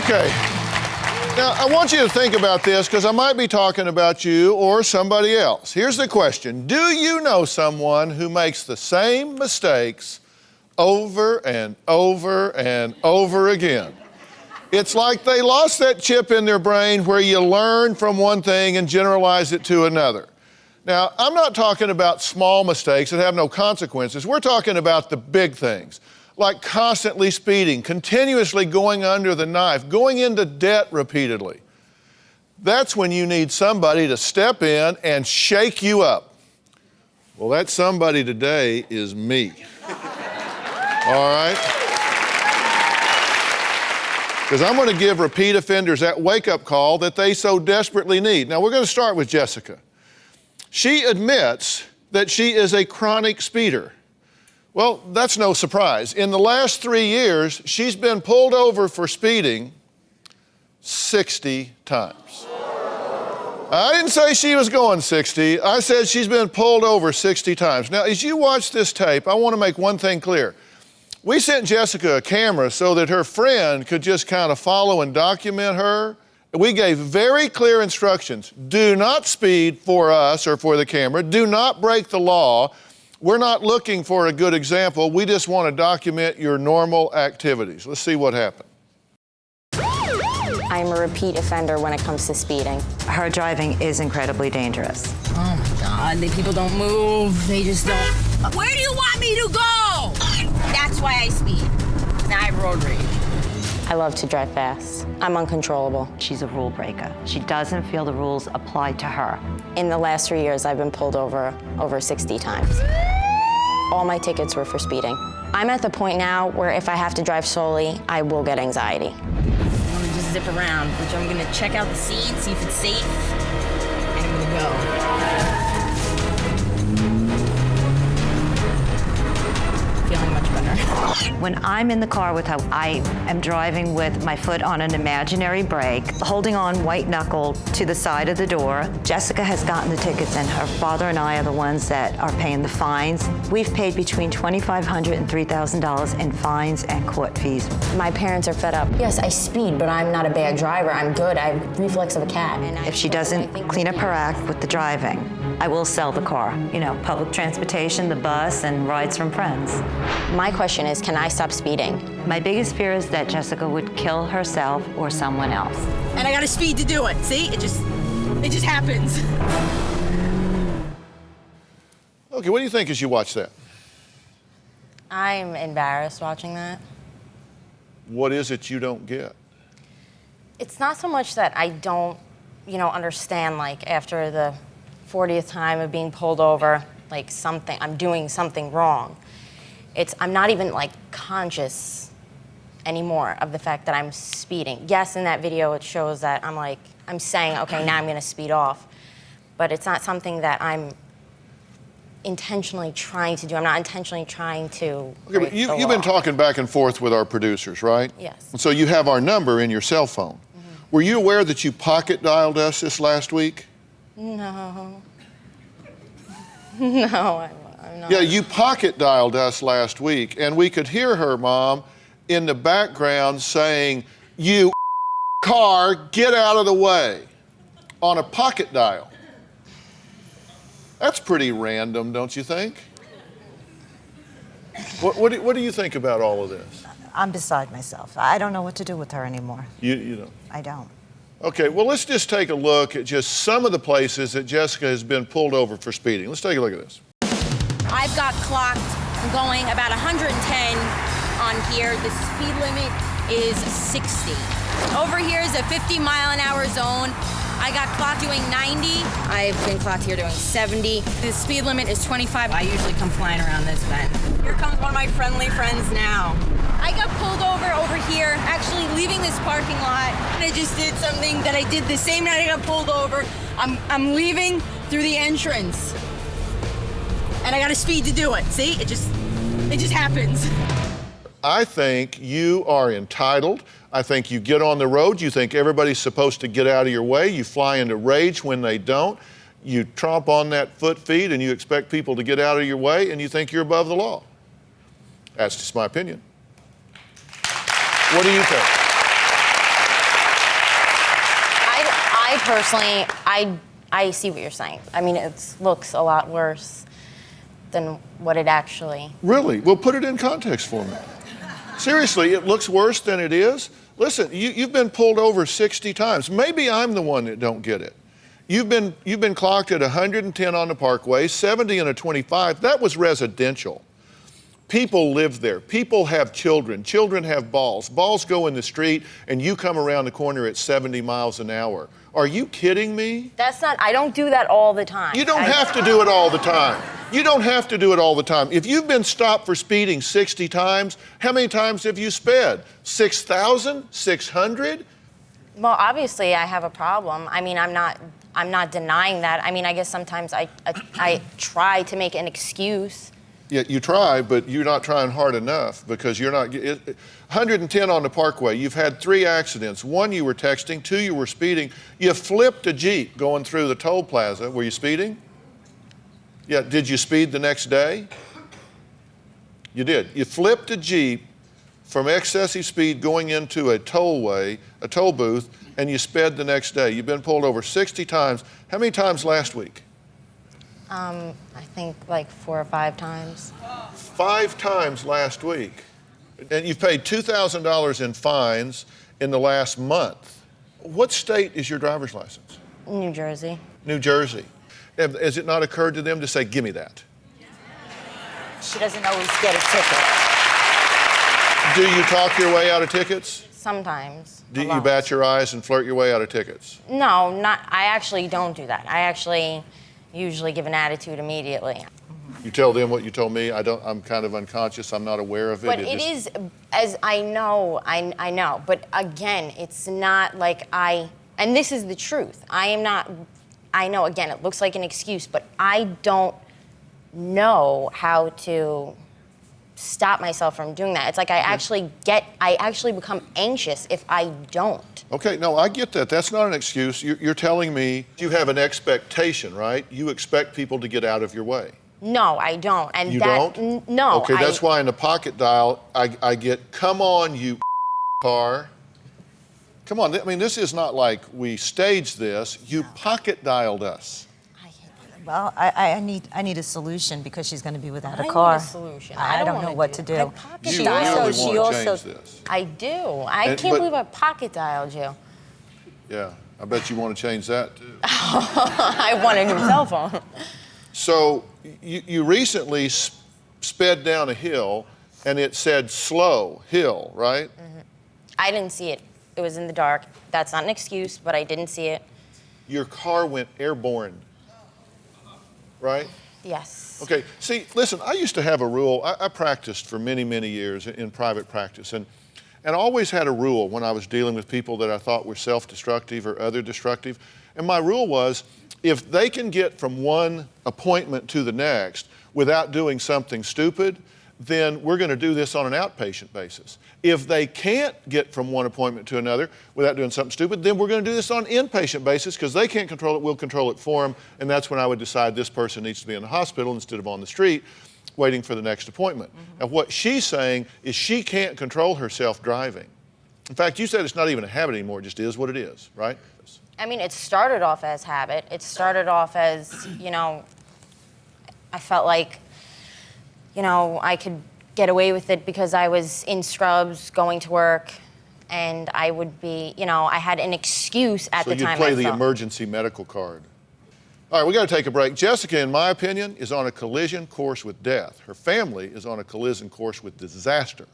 Okay. Now, I want you to think about this because I might be talking about you or somebody else. Here's the question. Do you know someone who makes the same mistakes over and over and over again? It's like they lost that chip in their brain where you learn from one thing and generalize it to another. Now, I'm not talking about small mistakes that have no consequences. We're talking about the big things, like constantly speeding, continuously going under the knife, going into debt repeatedly. That's when you need somebody to step in and shake you up. Well, that somebody today is me. All right? Because I'm going to give repeat offenders that wake-up call that they so desperately need. Now, we're going to start with Jessica. She admits that she is a chronic speeder. Well, that's no surprise. In the last 3 years, she's been pulled over for speeding 60 times. I didn't say she was going 60. I said she's been pulled over 60 times. Now, as you watch this tape, I want to make one thing clear. We sent Jessica a camera so that her friend could just kind of follow and document her. We gave very clear instructions. Do not speed for us or for the camera. Do not break the law. We're not looking for a good example. We just want to document your normal activities. Let's see what happened. I'm a repeat offender when it comes to speeding. Her driving is incredibly dangerous. Oh my God, the people don't move. They just don't. Where do you want me to go? That's why I speed. Now I have road rage. I love to drive fast. I'm uncontrollable. She's a rule breaker. She doesn't feel the rules apply to her. In the last 3 years, I've been pulled over 60 times. All my tickets were for speeding. I'm at the point now where if I have to drive slowly, I will get anxiety. I'm gonna just zip around, which I'm gonna check out the seat, see if it's safe, and I'm gonna go. Feeling much better. When I'm in the car with her, I am driving with my foot on an imaginary brake, holding on white knuckle to the side of the door. Jessica has gotten the tickets, and her father and I are the ones that are paying the fines. We've paid between $2,500 and $3,000 in fines and court fees. My parents are fed up. Yes, I speed, but I'm not a bad driver. I'm good. I have reflex of a cat. If she doesn't clean up her act with the driving, I will sell the car. You know, public transportation, the bus, and rides from friends. My question is, can I stop speeding? My biggest fear is that Jessica would kill herself or someone else. And I gotta speed to do it. See, it just happens. Okay, what do you think as you watch that? I'm embarrassed watching that. What is it you don't get? It's not so much that I don't, understand, like, after the 40th time of being pulled over, like, I'm doing something wrong. I'm not even, like, conscious anymore of the fact that I'm speeding. Yes, in that video it shows that I'm saying, okay, now I'm gonna speed off, but it's not something that I'm intentionally trying to do. I'm not intentionally trying to Okay, but you've been talking back and forth with our producers, right? Yes. And so you have our number in your cell phone. Mm-hmm. Were you aware that you pocket dialed us this last week? No. No, I'm not. Yeah, you pocket dialed us last week, and we could hear her mom in the background saying, "You car, get out of the way," on a pocket dial. That's pretty random, don't you think? What do you think about all of this? I'm beside myself. I don't know what to do with her anymore. You don't? I don't. Okay, well, let's just take a look at just some of the places that Jessica has been pulled over for speeding. Let's take a look at this. I've got clocked going about 110 on here. The speed limit is 60. Over here is a 50-mile-an-hour zone. I got clocked doing 90. I've been clocked here doing 70. The speed limit is 25. I usually come flying around this bend. Here comes one of my friendly friends now. I got pulled over here, actually leaving this parking lot. I just did something that I did the same night I got pulled over. I'm leaving through the entrance. And I got to speed to do it. See, it just happens. I think you are entitled. I think you get on the road, you think everybody's supposed to get out of your way, you fly into rage when they don't, you tromp on that foot feed and you expect people to get out of your way and you think you're above the law. That's just my opinion. What do you think? personally, I see what you're saying. I mean, it looks a lot worse than what it actually... Really? Well, put it in context for me. Seriously, it looks worse than it is? Listen, you've been pulled over 60 times. Maybe I'm the one that don't get it. You've been clocked at 110 on the Parkway, 70 and a 25. That was residential. People live there. People have children. Children have balls. Balls go in the street, and you come around the corner at 70 miles an hour. Are you kidding me? That's not... I don't do that all the time. You don't have to do it all the time. You don't have to do it all the time. If you've been stopped for speeding 60 times, how many times have you sped? 6,000? 600? Well, obviously, I have a problem. I mean, I'm not denying that. I mean, I guess sometimes I try to make an excuse. Yeah, you try, but you're not trying hard enough because you're not... 110 on the Parkway, you've had 3 accidents. 1, you were texting. 2, you were speeding. You flipped a Jeep going through the toll plaza. Were you speeding? Yeah, did you speed the next day? You did. You flipped a Jeep from excessive speed going into a tollway, a toll booth, and you sped the next day. You've been pulled over 60 times. How many times last week? I think like 4 or 5 times. 5 times last week. And you've paid $2,000 in fines in the last month. What state is your driver's license? New Jersey. New Jersey. Has it not occurred to them to say, give me that? She doesn't always get a ticket. Do you talk your way out of tickets? Sometimes. Do you bat your eyes and flirt your way out of tickets? No, not. I actually don't do that. I actually usually give an attitude immediately. You tell them what you told me. I'm kind of unconscious. I'm not aware of it. But it is, as I know, I know. But again, it's not like and this is the truth. I know, again, it looks like an excuse, but I don't know how to stop myself from doing that. It's like I actually become anxious if I don't. Okay, no, I get that. That's not an excuse. You're telling me you have an expectation, right? You expect people to get out of your way. No, I don't. And you that, don't? No. Okay, that's why in the pocket dial, I get, come on, you car. Come on, I mean, this is not like we staged this. You pocket dialed us. Well, I need a solution because she's going to be without a car. I need a solution. I don't know what to do. I pocket You dialed really you. want to change this. I do. I can't believe I pocket dialed you. Yeah, I bet you want to change that too. I want a new cell phone. So you recently sped down a hill and it said slow hill, right? Mm-hmm. I didn't see it. It was in the dark. That's not an excuse, but I didn't see it. Your car went airborne, right? Yes. Okay, see, listen, I used to have a rule. I practiced for many, many years in private practice, and I always had a rule when I was dealing with people that I thought were self-destructive or other destructive. And my rule was, if they can get from one appointment to the next without doing something stupid, then we're going to do this on an outpatient basis. If they can't get from one appointment to another without doing something stupid, then we're going to do this on an inpatient basis because they can't control it, we'll control it for them, and that's when I would decide this person needs to be in the hospital instead of on the street waiting for the next appointment. Mm-hmm. Now, what she's saying is she can't control herself driving. In fact, you said it's not even a habit anymore, it just is what it is, right? I mean, it started off as habit. It started off as, I felt like, I could get away with it because I was in scrubs going to work and I would be, I had an excuse at the time. So you'd play the emergency medical card. All right, we got to take a break. Jessica, in my opinion, is on a collision course with death. Her family is on a collision course with disaster.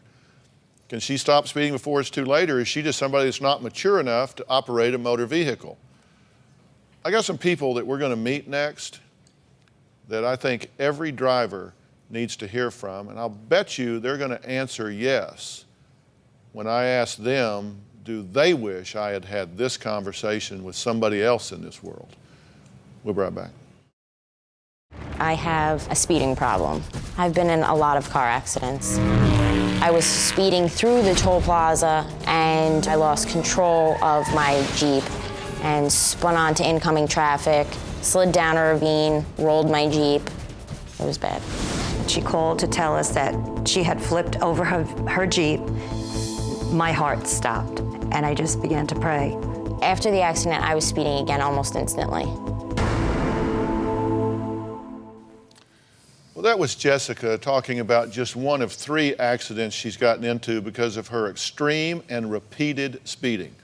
Can she stop speeding before it's too late, or is she just somebody that's not mature enough to operate a motor vehicle? I got some people that we're going to meet next that I think every driver needs to hear from, and I'll bet you they're going to answer yes when I ask them, do they wish I had had this conversation with somebody else in this world? We'll be right back. I have a speeding problem. I've been in a lot of car accidents. I was speeding through the toll plaza and I lost control of my Jeep and spun onto incoming traffic, slid down a ravine, rolled my Jeep. It was bad. She called to tell us that she had flipped over her Jeep. My heart stopped, and I just began to pray. After the accident, I was speeding again almost instantly. Well, that was Jessica talking about just one of 3 accidents she's gotten into because of her extreme and repeated speeding.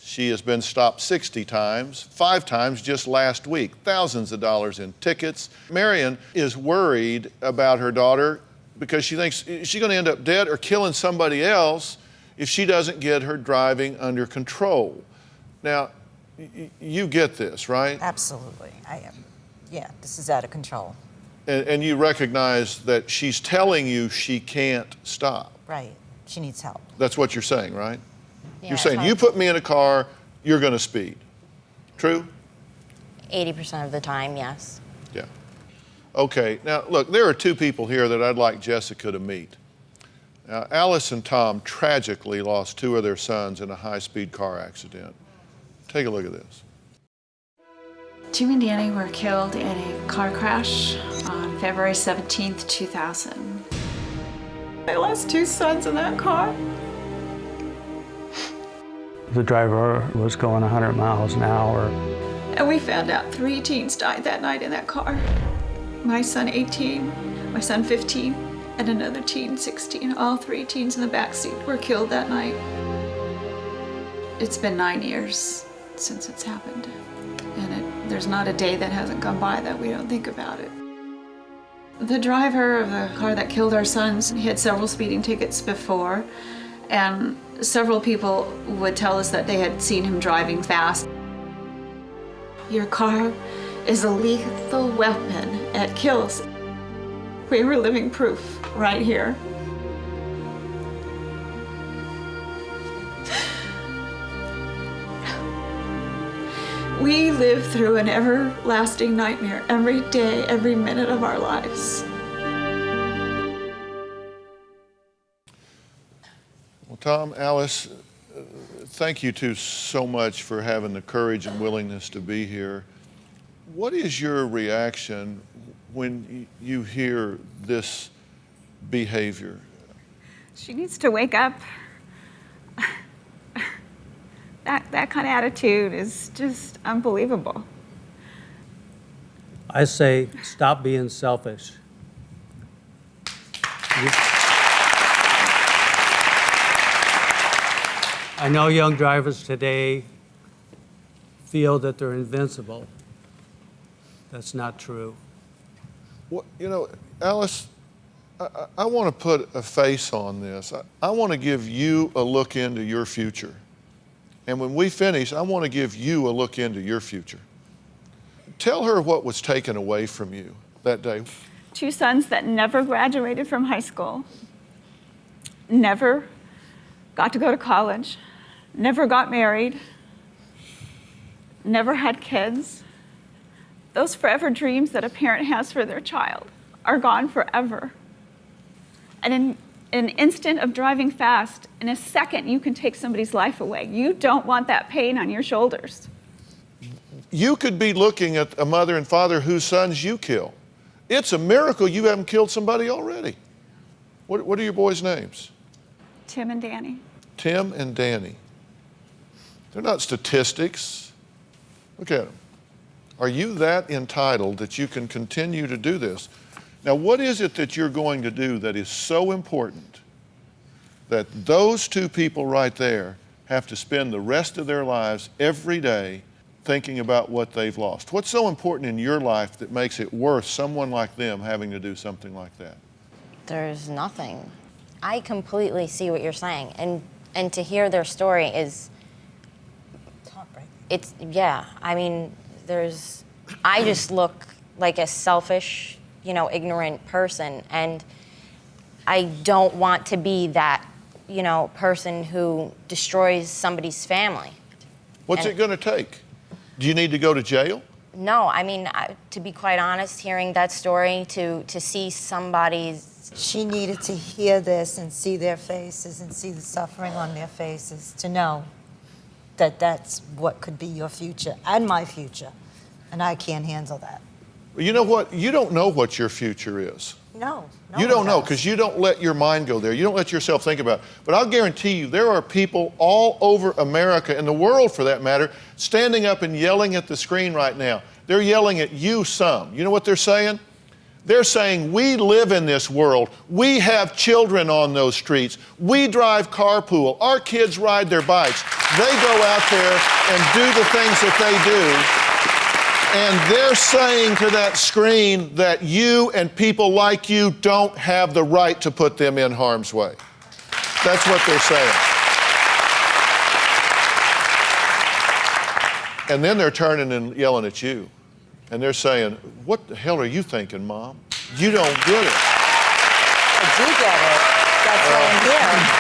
She has been stopped 60 times, 5 times just last week, thousands of dollars in tickets. Marion is worried about her daughter because she thinks she's going to end up dead or killing somebody else if she doesn't get her driving under control. Now, you get this, right? Absolutely, I am. Yeah, this is out of control. And you recognize that she's telling you she can't stop. Right, she needs help. That's what you're saying, right? Yeah, You're saying, it's you hard. put me in a car, you're going to speed. True? 80% of the time, yes. Yeah. Okay, now look, there are 2 people here that I'd like Jessica to meet. Now, Alice and Tom tragically lost 2 of their sons in a high-speed car accident. Take a look at this. Jim and Danny were killed in a car crash on February 17th, 2000. I lost 2 sons in that car. The driver was going 100 miles an hour. And we found out 3 teens died that night in that car. My son 18, my son 15, and another teen 16. All 3 teens in the backseat were killed that night. It's been 9 years since it's happened. And there's not a day that hasn't gone by that we don't think about it. The driver of the car that killed our sons, he had several speeding tickets before, and several people would tell us that they had seen him driving fast. Your car is a lethal weapon. It kills. We were living proof right here. We live through an everlasting nightmare every day, every minute of our lives. Well, Tom, Alice, thank you 2 so much for having the courage and willingness to be here. What is your reaction when you hear this behavior? She needs to wake up. That kind of attitude is just unbelievable. I say, stop being selfish. I know young drivers today feel that they're invincible. That's not true. Well, you know, Alice, I want to put a face on this. I want to give you a look into your future. And when we finish, I want to give you a look into your future. Tell her what was taken away from you that day. 2 sons that never graduated from high school, never got to go to college, never got married, never had kids. Those forever dreams that a parent has for their child are gone forever. And in an instant of driving fast, in a second, you can take somebody's life away. You don't want that pain on your shoulders. You could be looking at a mother and father whose sons you kill. It's a miracle you haven't killed somebody already. What are your boys' names? Tim and Danny. Tim and Danny. They're not statistics. Look at them. Are you that entitled that you can continue to do this? Now, what is it that you're going to do that is so important that those 2 people right there have to spend the rest of their lives every day thinking about what they've lost? What's so important in your life that makes it worth someone like them having to do something like that? There's nothing. I completely see what you're saying. And to hear their story is, It's heartbreaking. it's, yeah, I mean, I just look like a selfish, ignorant person, and I don't want to be that, person who destroys somebody's family. What's And- it going to take? Do you need to go to jail? No, I mean, to be quite honest, hearing that story, to see somebody's, She needed to hear this and see their faces and see the suffering on their faces to know that that's what could be your future and my future. And I can't handle that. You know what? You don't know what your future is. No. You one don't know does. because you don't let your mind go there. You don't let yourself think about it. But I'll guarantee you there are people all over America, and the world for that matter, standing up and yelling at the screen right now. They're yelling at you some. You know what they're saying? They're saying, we live in this world. We have children on those streets. We drive carpool. Our kids ride their bikes. They go out there and do the things that they do. And they're saying to that screen that you and people like you don't have the right to put them in harm's way. That's what they're saying. And then they're turning and yelling at you. And they're saying, what the hell are you thinking, Mom? You don't get it. I do get it. That's why I'm here.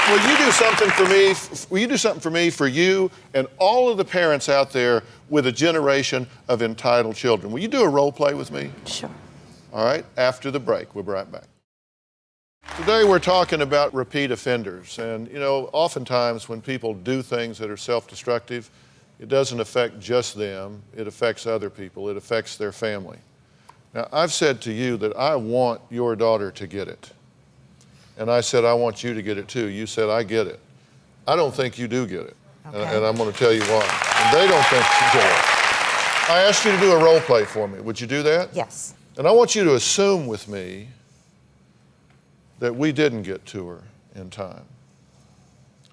Will you do something for me? Will you do something for me, for you, and all of the parents out there with a generation of entitled children? Will you do a role play with me? Sure. All right, after the break. We'll be right back. Today we're talking about repeat offenders. And, you know, oftentimes when people do things that are self-destructive, it doesn't affect just them. It affects other people. It affects their family. Now, I've said to you that I want your daughter to get it. And I said, I want you to get it too. You said, I get it. I don't think you do get it. Okay. And I'm going to tell you why. And they don't think you do it. I asked you to do a role play for me. Would you do that? Yes. And I want you to assume with me that we didn't get to her in time.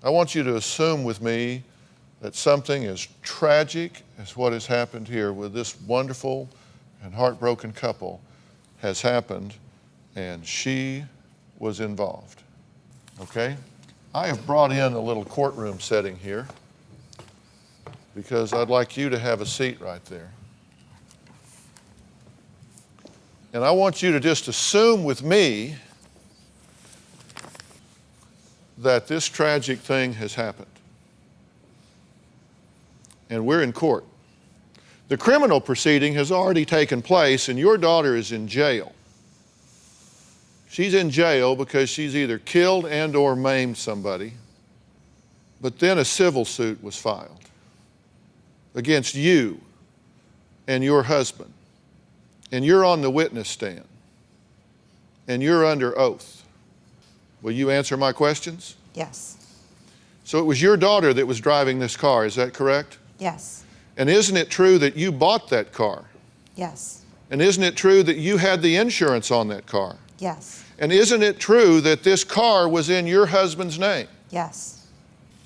I want you to assume with me that something as tragic as what has happened here with this wonderful and heartbroken couple has happened, and she was involved, okay? I have brought in a little courtroom setting here because I'd like you to have a seat right there. And I want you to just assume with me that this tragic thing has happened. And we're in court. The criminal proceeding has already taken place and your daughter is in jail. She's in jail because she's either killed and or maimed somebody, but then a civil suit was filed against you and your husband, and you're on the witness stand, and you're under oath. Will you answer my questions? Yes. So it was your daughter that was driving this car, is that correct? Yes. And isn't it true that you bought that car? Yes. And isn't it true that you had the insurance on that car? Yes. And isn't it true that this car was in your husband's name? Yes.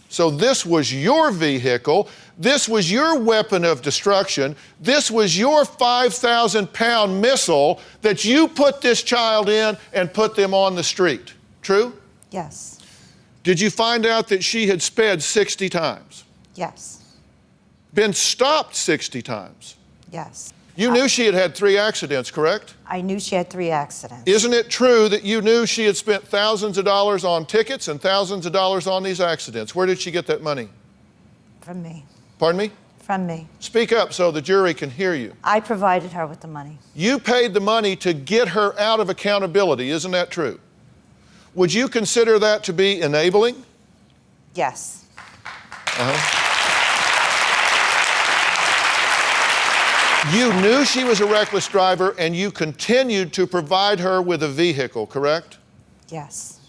So this was your vehicle, this was your weapon of destruction, this was your 5,000-pound missile that you put this child in and put them on the street. True? Yes. Did you find out that she had sped 60 times? Yes. Been stopped 60 times? Yes. You knew she had had 3 accidents, correct? I knew she had 3 accidents. Isn't it true that you knew she had spent thousands of dollars on tickets and thousands of dollars on these accidents? Where did she get that money? From me. Pardon me? From me. Speak up so the jury can hear you. I provided her with the money. You paid the money to get her out of accountability, isn't that true? Would you consider that to be enabling? Yes. You knew she was a reckless driver and you continued to provide her with a vehicle, correct? Yes.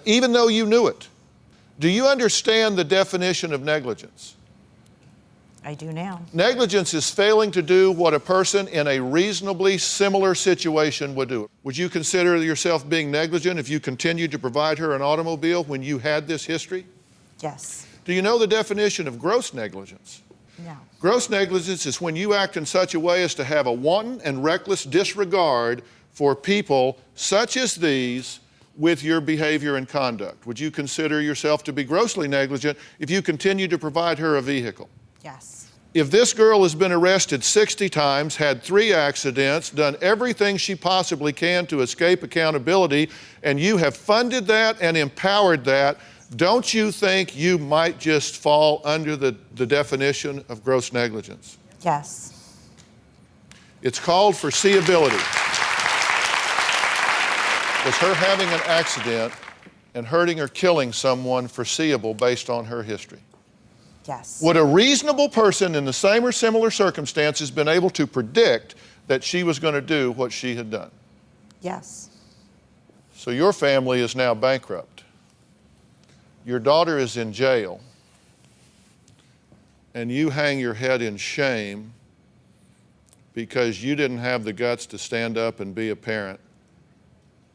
Even though you knew it. Do you understand the definition of negligence? I do now. Negligence is failing to do what a person in a reasonably similar situation would do. Would you consider yourself being negligent if you continued to provide her an automobile when you had this history? Yes. Do you know the definition of gross negligence? No. Gross negligence is when you act in such a way as to have a wanton and reckless disregard for people such as these with your behavior and conduct. Would you consider yourself to be grossly negligent if you continue to provide her a vehicle? Yes. If this girl has been arrested 60 times, had 3 accidents, done everything she possibly can to escape accountability, and you have funded that and empowered that, don't you think you might just fall under the definition of gross negligence? Yes. It's called foreseeability. Was her having an accident and hurting or killing someone foreseeable based on her history? Yes. Would a reasonable person in the same or similar circumstances been able to predict that she was going to do what she had done. Yes. So your family is now bankrupt. Your daughter is in jail, and you hang your head in shame because you didn't have the guts to stand up and be a parent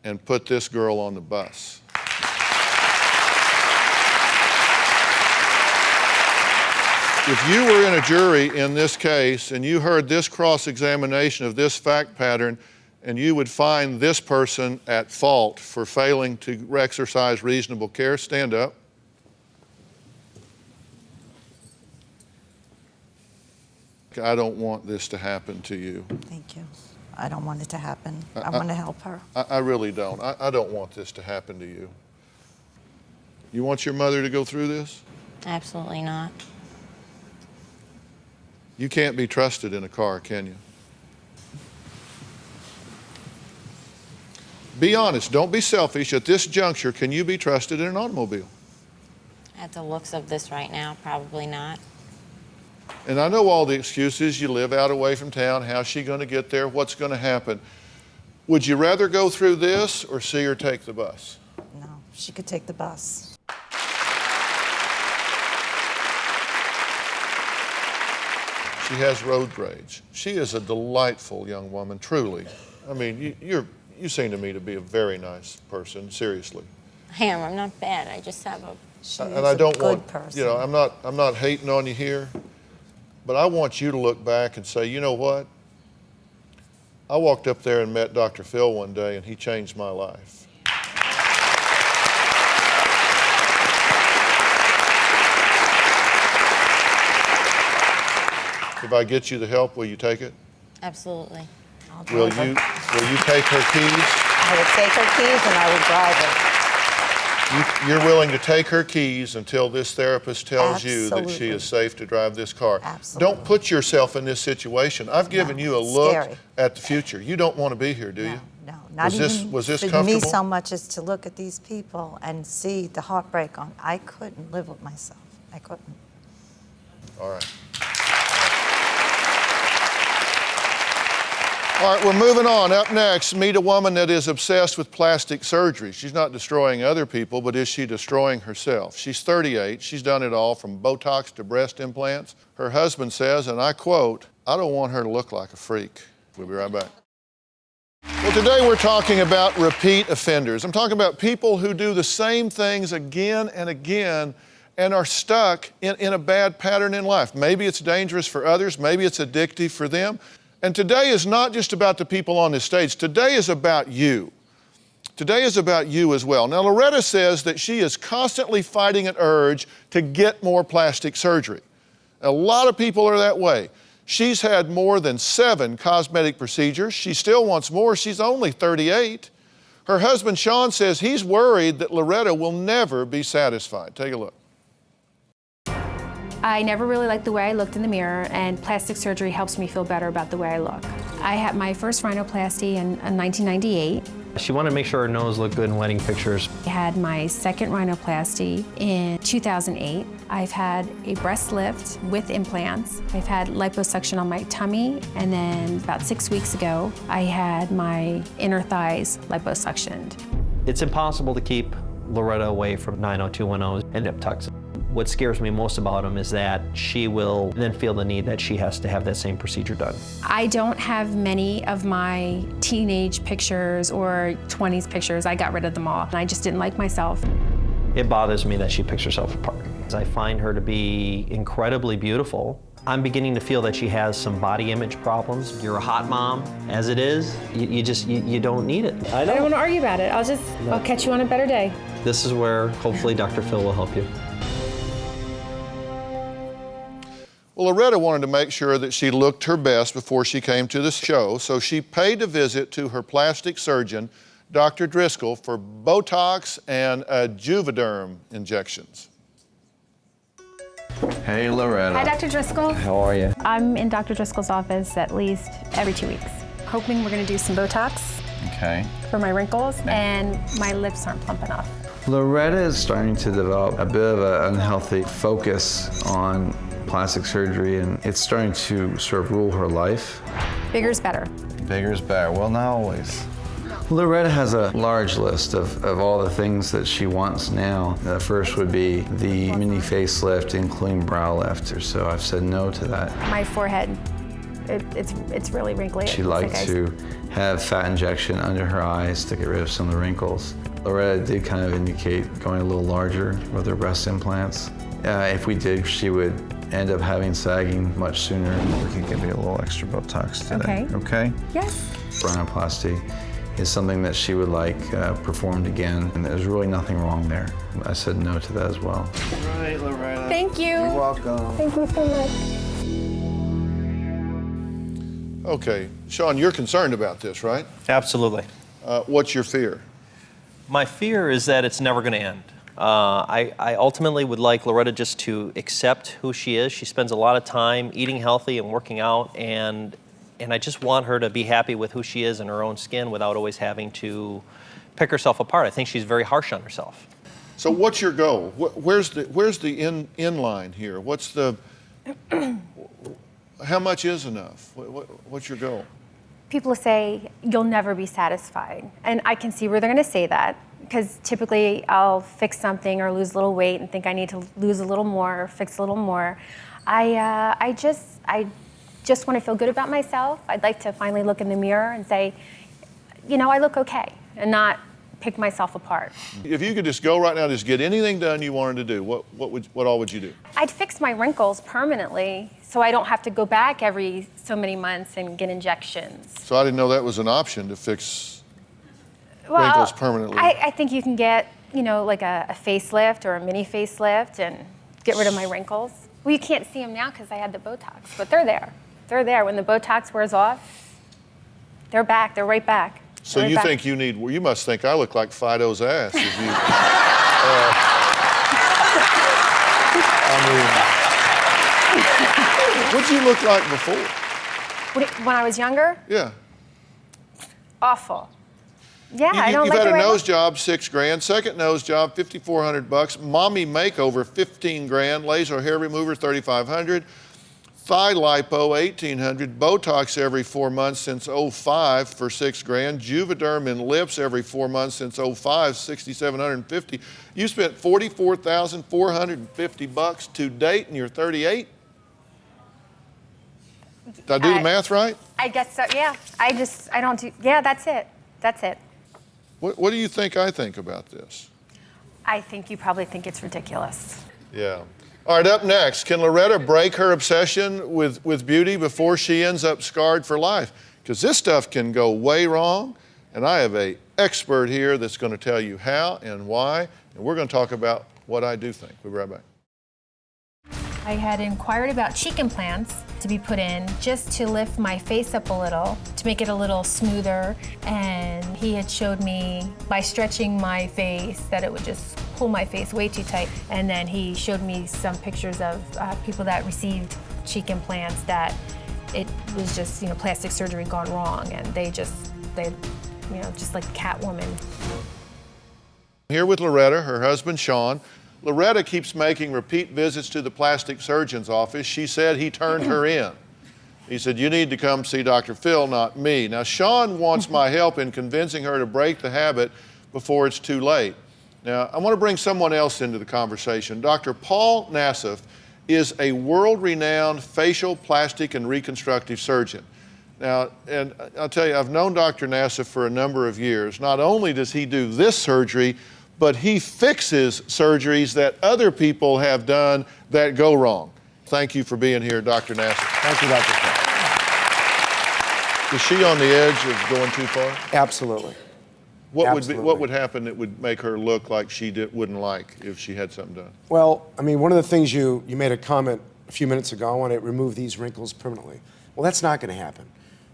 and put this girl on the bus. If you were in a jury in this case and you heard this cross-examination of this fact pattern, and you would find this person at fault for failing to exercise reasonable care, stand up. I don't want this to happen to you. Thank you. I don't want it to happen. I want to help her. I really don't. I don't want this to happen to you. You want your mother to go through this? Absolutely not. You can't be trusted in a car, can you? Be honest, don't be selfish. At this juncture, can you be trusted in an automobile? At the looks of this right now, probably not. And I know all the excuses. You live out away from town. How's she going to get there? What's going to happen? Would you rather go through this or see her take the bus? No, she could take the bus. She has road rage. She is a delightful young woman, truly. I mean, you seem to me to be a very nice person, seriously. I am. I'm not bad. I just have a... And I don't want, person. you know, I'm not hating on you here, but I want you to look back and say, you know what? I walked up there and met DrPhil one day, and he changed my life. If I get you the help, will you take it? Absolutely. Will you take her keys? I would take her keys and I would drive her. You're willing to take her keys until this therapist tells you that she Absolutely. is safe to drive this car. Absolutely. Don't put yourself in this situation. I've given you a look scary. at the future. You don't want to be here, do you? No, not even Was this for comfortable? me so much as to look at these people and see the heartbreak on. I couldn't live with myself. I couldn't. All right. All right, we're moving on. Up next, meet a woman that is obsessed with plastic surgery. She's not destroying other people, but is she destroying herself? She's 38. She's done it all from Botox to breast implants. Her husband says, and I quote, "I don't want her to look like a freak." We'll be right back. Well, today we're talking about repeat offenders. I'm talking about people who do the same things again and again and are stuck in a bad pattern in life. Maybe it's dangerous for others. Maybe it's addictive for them. And today is not just about the people on this stage. Today is about you. Today is about you as well. Now, Loretta says that she is constantly fighting an urge to get more plastic surgery. A lot of people are that way. She's had more than 7 cosmetic procedures. She still wants more. She's only 38. Her husband, Sean, says he's worried that Loretta will never be satisfied. Take a look. I never really liked the way I looked in the mirror, and plastic surgery helps me feel better about the way I look. I had my first rhinoplasty in 1998. She wanted to make sure her nose looked good in wedding pictures. I had my second rhinoplasty in 2008. I've had a breast lift with implants. I've had liposuction on my tummy, and then about 6 weeks ago, I had my inner thighs liposuctioned. It's impossible to keep Loretta away from 90210 and nip tucks. What scares me most about him is that she will then feel the need that she has to have that same procedure done. I don't have many of my teenage pictures or 20s pictures. I got rid of them all, and I just didn't like myself. It bothers me that she picks herself apart. I find her to be incredibly beautiful. I'm beginning to feel that she has some body image problems. You're a hot mom, as it is. You don't need it. I don't want to argue about it. I'll catch you on a better day. This is where hopefully DrPhil will help you. Well, Loretta wanted to make sure that she looked her best before she came to the show, so she paid a visit to her plastic surgeon, Dr. Driscoll, for Botox and Juvederm injections. Hey, Loretta. Hi, Dr. Driscoll. How are you? I'm in Dr. Driscoll's office at least every 2 weeks. Hoping we're going to do some Botox Okay. for my wrinkles, and my lips aren't plump enough. Loretta is starting to develop a bit of an unhealthy focus on plastic surgery, and it's starting to sort of rule her life. Bigger's better. Bigger is better. Well, not always. Loretta has a large list of all the things that she wants now. The first would be the mini facelift, including brow lift. So I've said no to that. My forehead, it's really wrinkly. She'd like to have fat injection under her eyes to get rid of some of the wrinkles. Loretta did kind of indicate going a little larger with her breast implants. If we did, she would end up having sagging much sooner. We could give you a little extra Botox today. Okay? Yes. Rhinoplasty is something that she would like performed again, and there's really nothing wrong there. I said no to that as well. All right, Loretta. Thank you. You're welcome. Thank you so much. Okay, Sean, you're concerned about this, right? Absolutely. What's your fear? My fear is that it's never going to end. I ultimately would like Loretta just to accept who she is. She spends a lot of time eating healthy and working out, and I just want her to be happy with who she is in her own skin without always having to pick herself apart. I think she's very harsh on herself. So what's your goal? Where's the in line here? What's the, how much is enough? What's your goal? People say you'll never be satisfied, and I can see where they're going to say that, because typically I'll fix something or lose a little weight and think I need to lose a little more or fix a little more. I just want to feel good about myself. I'd like to finally look in the mirror and say, you know, I look okay, and not pick myself apart. If you could just go right now, just get anything done you wanted to do, what all would you do? I'd fix my wrinkles permanently so I don't have to go back every so many months and get injections. So I didn't know that was an option to fix wrinkles permanently. I think you can get, you know, like a facelift or a mini facelift and get rid of my wrinkles. Well, you can't see them now because I had the Botox, but they're there. They're there. When the Botox wears off, they're back. They're right back. So you think you need, well, you must think I look like Fido's ass if you, what'd you look like before? When I was younger? Yeah. Awful. Yeah, I don't You've like had the a way I nose look. job, $6,000. Second nose job, $5,400. Mommy makeover, $15,000. Laser hair remover, $3,500. Thigh lipo, $1,800. Botox every 4 months since '05 for $6,000. Juvederm in lips every 4 months since '05, $6,750. You spent $44,450 to date, and you're 38. Did I do the math right? I guess so. Yeah. I don't do. Yeah, that's it. That's it. What do you think I think about this? I think you probably think it's ridiculous. Yeah. All right, up next, can Loretta break her obsession with beauty before she ends up scarred for life? Because this stuff can go way wrong, and I have an expert here that's going to tell you how and why, and we're going to talk about what I do think. We'll be right back. I had inquired about cheek implants to be put in just to lift my face up a little, to make it a little smoother. And he had showed me by stretching my face that it would just pull my face way too tight. And then he showed me some pictures of people that received cheek implants that it was just, you know, plastic surgery gone wrong, and they you know, just like Catwoman. Here with Loretta, her husband Sean. Loretta keeps making repeat visits to the plastic surgeon's office. She said he turned her in. He said, you need to come see Dr. Phil, not me. Now, Sean wants my help in convincing her to break the habit before it's too late. Now, I want to bring someone else into the conversation. Dr. Paul Nassif is a world-renowned facial, plastic, and reconstructive surgeon. Now, and I'll tell you, I've known Dr. Nassif for a number of years. Not only does he do this surgery, but he fixes surgeries that other people have done that go wrong. Thank you for being here, Dr. Nassif. Thank you, Dr. Phil. Is she on the edge of going too far? Absolutely. What would happen that would make her look like she wouldn't like if she had something done? Well, I mean, one of the things you made a comment a few minutes ago, I want to remove these wrinkles permanently. Well, that's not going to happen.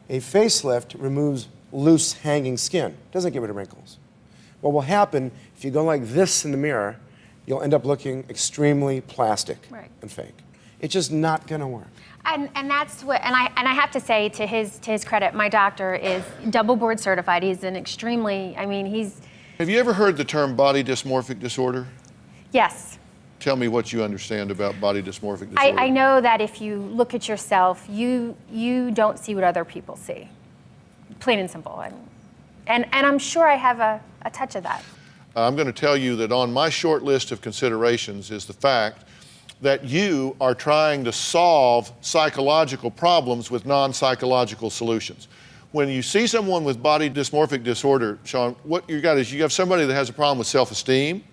A facelift removes loose hanging skin, doesn't get rid of wrinkles. What will happen if you go like this in the mirror, you'll end up looking extremely plastic and fake. It's just not going to work. And that's what, and I have to say, to his credit, my doctor is double board certified. He's an extremely, I mean, he's. Have you ever heard the term body dysmorphic disorder? Yes. Tell me what you understand about body dysmorphic disorder. I know that if you look at yourself, you don't see what other people see. plain and simple. And I'm sure I have a touch of that. I'm going to tell you that on my short list of considerations is the fact that you are trying to solve psychological problems with non-psychological solutions. When you see someone with body dysmorphic disorder, Sean, what you got is you have somebody that has a problem with self-esteem,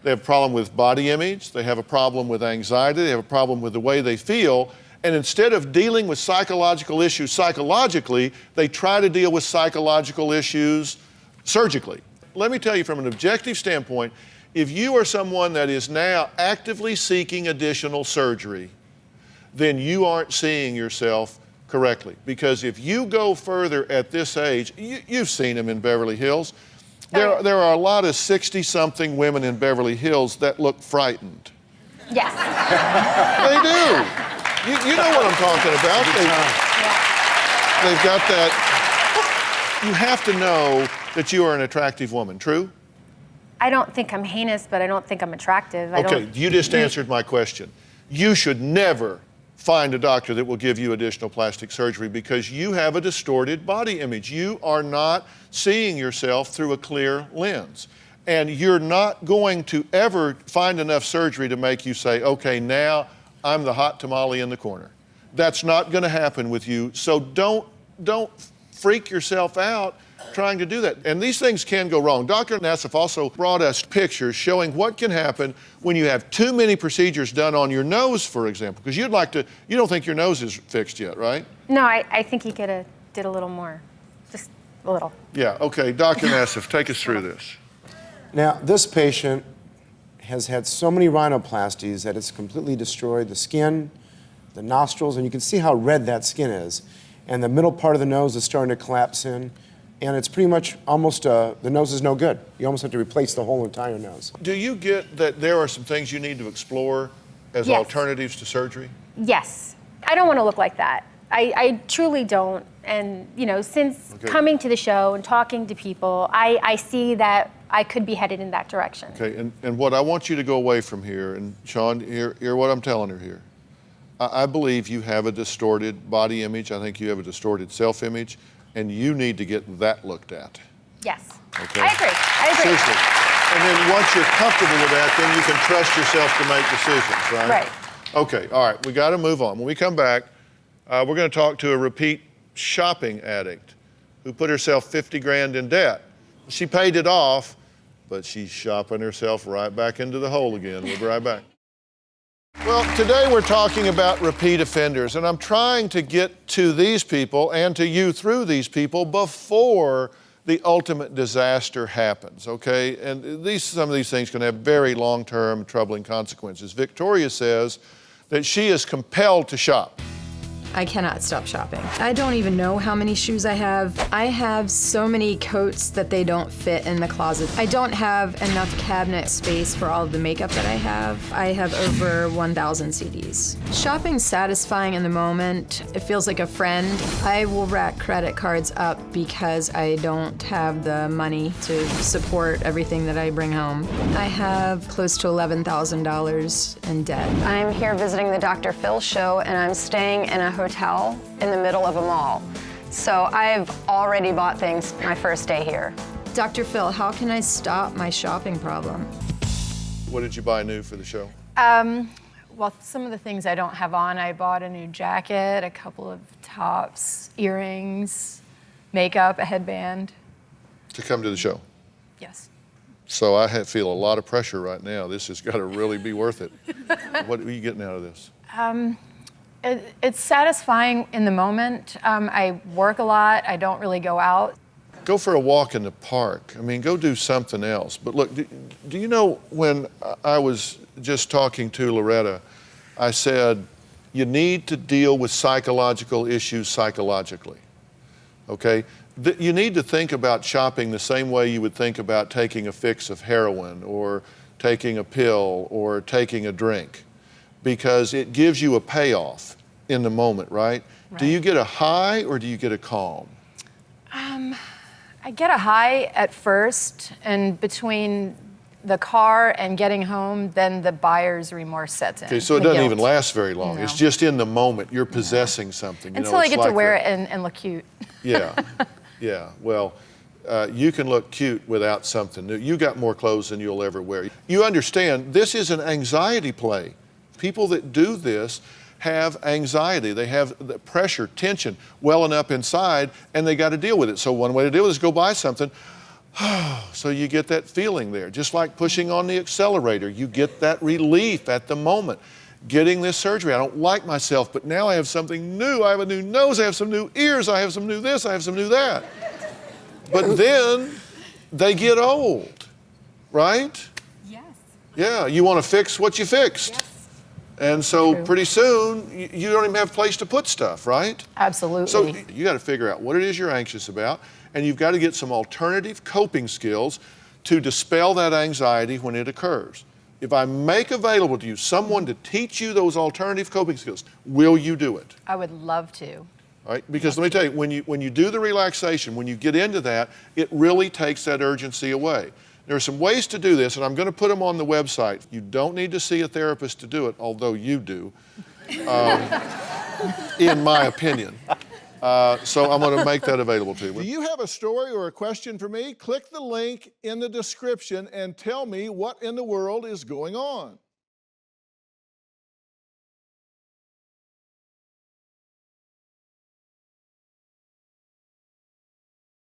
they have a problem with body image, they have a problem with anxiety, they have a problem with the way they feel, and instead of dealing with psychological issues psychologically, they try to deal with psychological issues surgically. Let me tell you from an objective standpoint, if you are someone that is now actively seeking additional surgery, then you aren't seeing yourself correctly. Because if you go further at this age, you've seen them in Beverly Hills, there are a lot of 60-something women in Beverly Hills that look frightened. Yes. They do. You know what I'm talking about. They've got that. You have to know that you are an attractive woman, true? I don't think I'm heinous, but I don't think I'm attractive. Okay, you just answered my question. You should never find a doctor that will give you additional plastic surgery because you have a distorted body image. You are not seeing yourself through a clear lens. And you're not going to ever find enough surgery to make you say, okay, now I'm the hot tamale in the corner. That's not going to happen with you. So don't freak yourself out trying to do that. And these things can go wrong. Dr. Nassif also brought us pictures showing what can happen when you have too many procedures done on your nose, for example, because you don't think your nose is fixed yet, right? No, I think he could have did a little more, just a little. Yeah, okay, Dr. Nassif, take us through this. Now, this patient has had so many rhinoplasties that it's completely destroyed the skin, the nostrils, and you can see how red that skin is. And the middle part of the nose is starting to collapse in. And it's pretty much almost, the nose is no good. You almost have to replace the whole entire nose. Do you get that there are some things you need to explore as alternatives to surgery? Yes. I don't want to look like that. I truly don't. And, since coming to the show and talking to people, I see that I could be headed in that direction. Okay, and what I want you to go away from here, and Sean, hear what I'm telling her here. I believe you have a distorted body image. I think you have a distorted self-image. And you need to get that looked at. Yes. Okay? I agree. Seriously. And then once you're comfortable with that, then you can trust yourself to make decisions, right? Right. Okay, all right, we got to move on. When we come back, we're going to talk to a repeat shopping addict who put herself 50 grand in debt. She paid it off, but she's shopping herself right back into the hole again. We'll be right back. Well, today we're talking about repeat offenders, and I'm trying to get to these people and to you through these people before the ultimate disaster happens, okay? And some of these things can have very long-term troubling consequences. Victoria says that she is compelled to shop. I cannot stop shopping. I don't even know how many shoes I have. I have so many coats that they don't fit in the closet. I don't have enough cabinet space for all of the makeup that I have. I have over 1,000 CDs. Shopping's satisfying in the moment. It feels like a friend. I will rack credit cards up because I don't have the money to support everything that I bring home. I have close to $11,000 in debt. I'm here visiting the DrPhil show, and I'm staying in a hotel in the middle of a mall. So I've already bought things my first day here. Dr. Phil, how can I stop my shopping problem? What did you buy new for the show? Well, some of the things I don't have on, I bought a new jacket, a couple of tops, earrings, makeup, a headband. To come to the show? Yes. So I feel a lot of pressure right now. This has got to really be worth it. What are you getting out of this? It's satisfying in the moment. I work a lot. I don't really go out. Go for a walk in the park. I mean, go do something else. But look, do you know when I was just talking to Loretta, I said, you need to deal with psychological issues psychologically, okay? You need to think about shopping the same way you would think about taking a fix of heroin or taking a pill or taking a drink, because it gives you a payoff in the moment, right? Do you get a high or do you get a calm? I get a high at first, and between the car and getting home, then the buyer's remorse sets in. Okay, so it doesn't even last very long. No. It's just in the moment. You're possessing something. Until I get to wear it and look cute. Yeah, yeah. Well, you can look cute without something new. You got more clothes than you'll ever wear. You understand, this is an anxiety play. People that do this have anxiety. They have the pressure, tension welling up inside, and they got to deal with it. So one way to deal with it is go buy something. So you get that feeling there. Just like pushing on the accelerator, you get that relief at the moment. Getting this surgery, I don't like myself, but now I have something new. I have a new nose, I have some new ears, I have some new this, I have some new that. But then they get old, right? Yes. Yeah, you want to fix what you fixed. Yes. And so pretty soon, you don't even have a place to put stuff, right? Absolutely. So you got to figure out what it is you're anxious about, and you've got to get some alternative coping skills to dispel that anxiety when it occurs. If I make available to you someone to teach you those alternative coping skills, will you do it? I would love to. All right? Because let me tell you, when you do the relaxation, when you get into that, it really takes that urgency away. There are some ways to do this, and I'm going to put them on the website. You don't need to see a therapist to do it, although you do, in my opinion. So I'm going to make that available to you. Do you have a story or a question for me? Click the link in the description and tell me what in the world is going on.